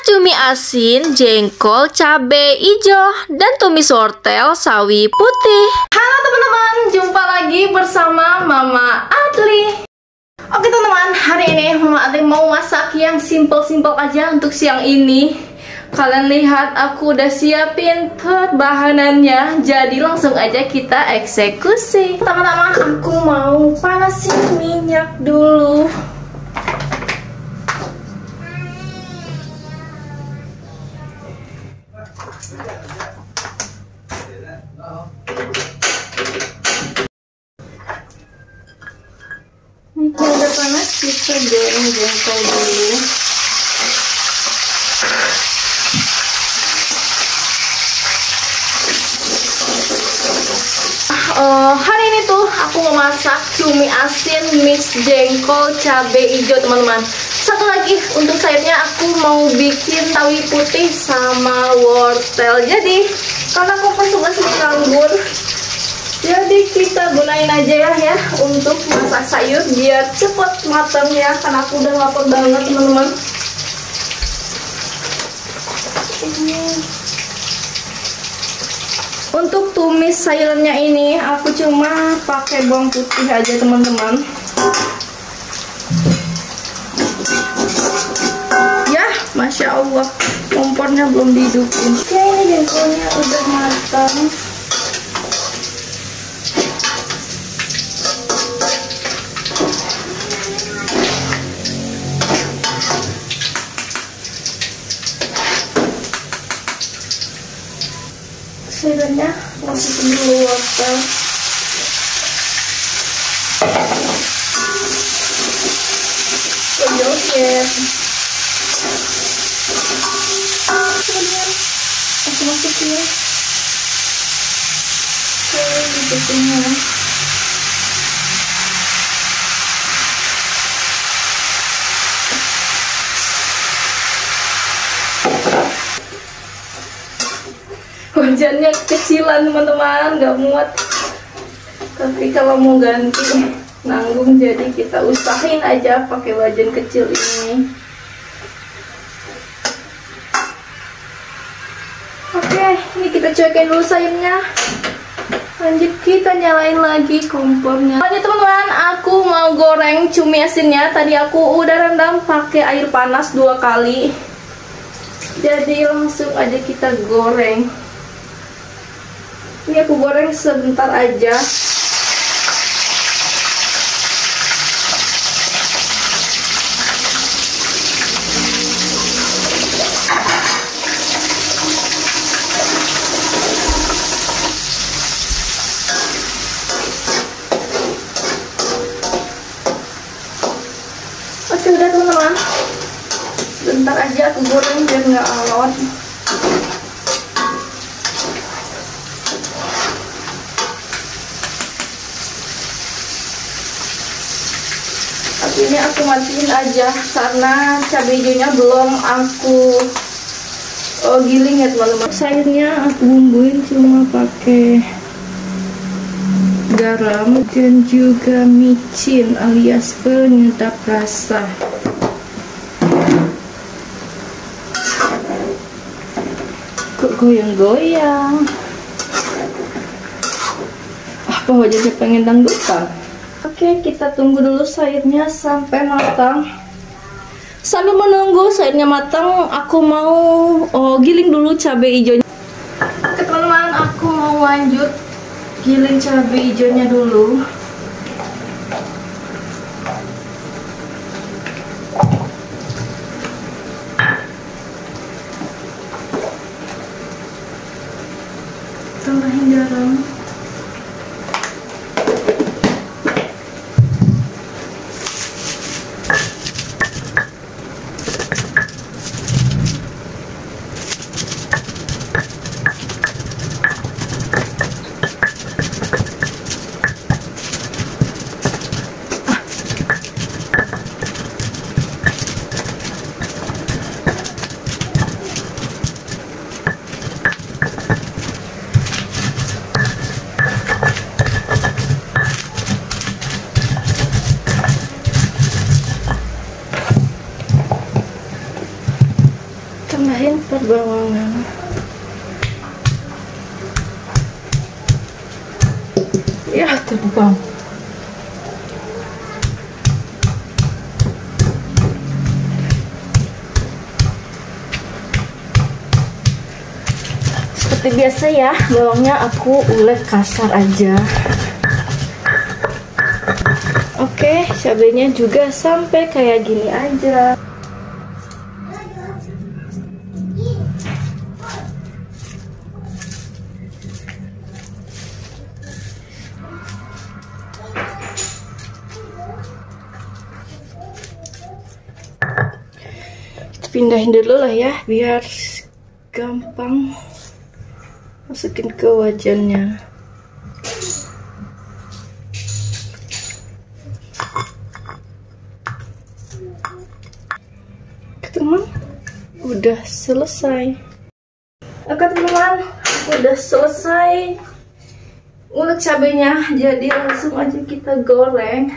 cumi asin, jengkol, cabe ijo, dan tumis wortel, sawi putih. Halo teman-teman, jumpa lagi bersama Mama Adli. Oke teman-teman, hari ini Mama Adli mau masak yang simple-simple aja untuk siang ini. Kalian lihat aku udah siapin bahanannya, jadi langsung aja kita eksekusi. Pertama-tama aku mau panasin minyak dulu. Minyaknya udah panas, kita goreng jengkol dulu. Hari ini tuh aku mau masak cumi asin mix jengkol cabe hijau teman-teman. Satu lagi untuk sayurnya aku mau bikin sawi putih sama wortel. Jadi karena aku kan suka nganggur, jadi kita gunain aja ya untuk masak sayur biar cepet matang ya, karena aku udah lapar banget teman-teman. Untuk tumis sayurnya ini aku cuma pakai bawang putih aja teman-teman. Ya, Masya Allah, kompornya belum dihidupin. Oke, ini jengkolnya udah matang. Sayurnya masukin dulu wortel. Joget. Kemudian aku masukin. Oke, ditutupnya. Wajannya kecilan teman-teman, gak muat. Tapi kalau mau ganti nanggung, jadi kita usahain aja pakai wajan kecil ini. Oke, ini kita cuekin dulu sayurnya. Lanjut kita nyalain lagi kompornya. Lanjut teman-teman, aku mau goreng cumi asinnya. Tadi aku udah rendam pakai air panas 2 kali. Jadi langsung aja kita goreng. Ini aku goreng sebentar aja. Oke, udah teman-teman. Sebentar aja aku goreng biar nggak alot. Ini aku matiin aja karena cabai hijaunya belum aku giling ya teman-teman. Sayurnya aku bumbuin cuma pakai garam dan juga micin alias penyedap rasa. Kok goyang-goyang? Apa wajahnya pengen dangdutan? Oke, kita tunggu dulu sayurnya sampai matang. Sambil menunggu sayurnya matang, aku mau giling dulu cabai hijaunya. Oke teman-teman, aku mau lanjut giling cabai hijaunya dulu. Tambahin garam. Tambahin perbawangan. Ya, terbuang. Seperti biasa ya, bawangnya aku ulek kasar aja. Oke, cabenya juga sampai kayak gini aja. Kita pindahin dulu lah ya, biar gampang masukin ke wajannya. Teman, udah selesai. Oke teman-teman, udah selesai ulek cabenya, jadi langsung aja kita goreng.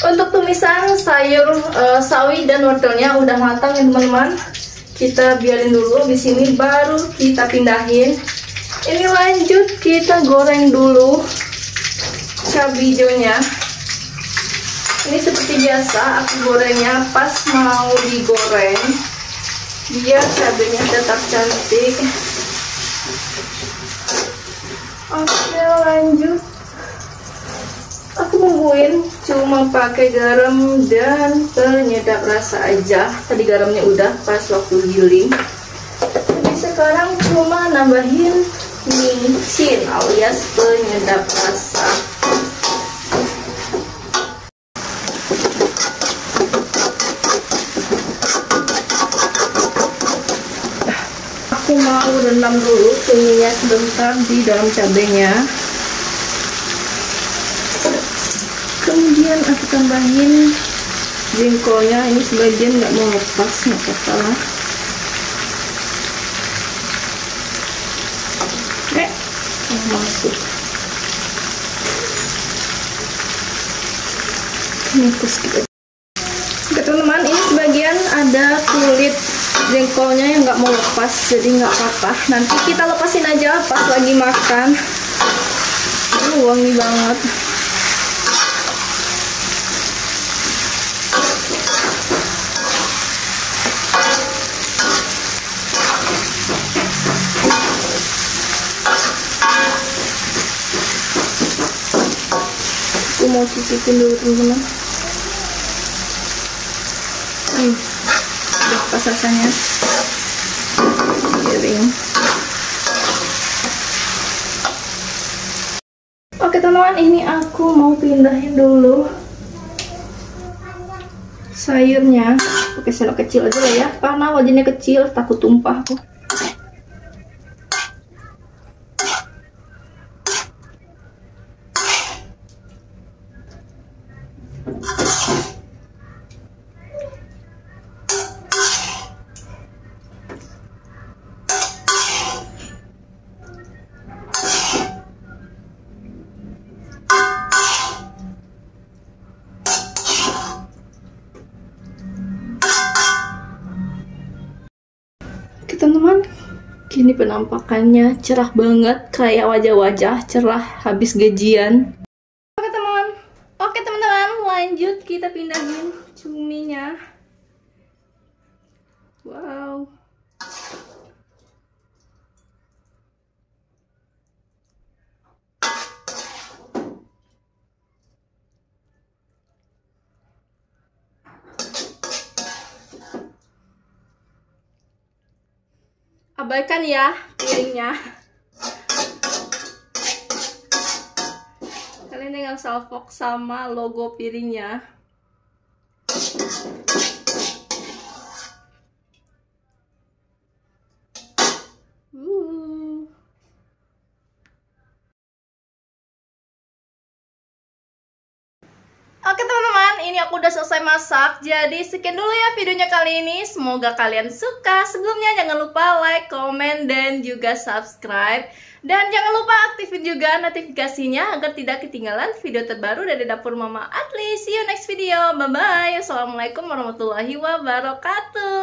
Untuk tumisan sayur sawi dan wortelnya udah matang ya teman-teman. Kita biarin dulu di sini, baru kita pindahin. Ini lanjut kita goreng dulu cabai hijaunya. Ini seperti biasa aku gorengnya pas mau digoreng biar cabenya tetap cantik. Oke, lanjut. Aku bumbuin cuma pakai garam dan penyedap rasa aja. Tadi garamnya udah pas waktu giling. Jadi sekarang cuma nambahin micin alias penyedap rasa. Aku mau rendam dulu kunyitnya sebentar di dalam cabenya. Kemudian aku tambahin jengkolnya. Ini sebagian nggak mau lepas, nggak apa-apa lah. Oke, masuk. Ini terus kita. Oke teman-teman, ini sebagian ada kulit jengkolnya yang nggak mau lepas, jadi nggak apa-apa. Nanti kita lepasin aja pas lagi makan. Wangi banget. Aku mau cicipin dulu teman-teman. Udah pas rasanya. Piring. Oke teman-teman, ini aku mau pindahin dulu sayurnya. Pakai sendok kecil aja lah ya, karena wajannya kecil, takut tumpah aku. Teman-teman, gini penampakannya, cerah banget, kayak wajah-wajah cerah habis gajian. Oke teman-teman, lanjut kita pindahin cuminya. Wow. Abaikan ya piringnya. Kalian tinggal salfok sama logo piringnya. Oke teman-teman, ini aku udah selesai masak. Jadi sekian dulu ya videonya kali ini. Semoga kalian suka. Sebelumnya jangan lupa like, comment, dan juga subscribe. Dan jangan lupa aktifin juga notifikasinya agar tidak ketinggalan video terbaru dari dapur Mama Adli. See you next video. Bye-bye. Assalamualaikum warahmatullahi wabarakatuh.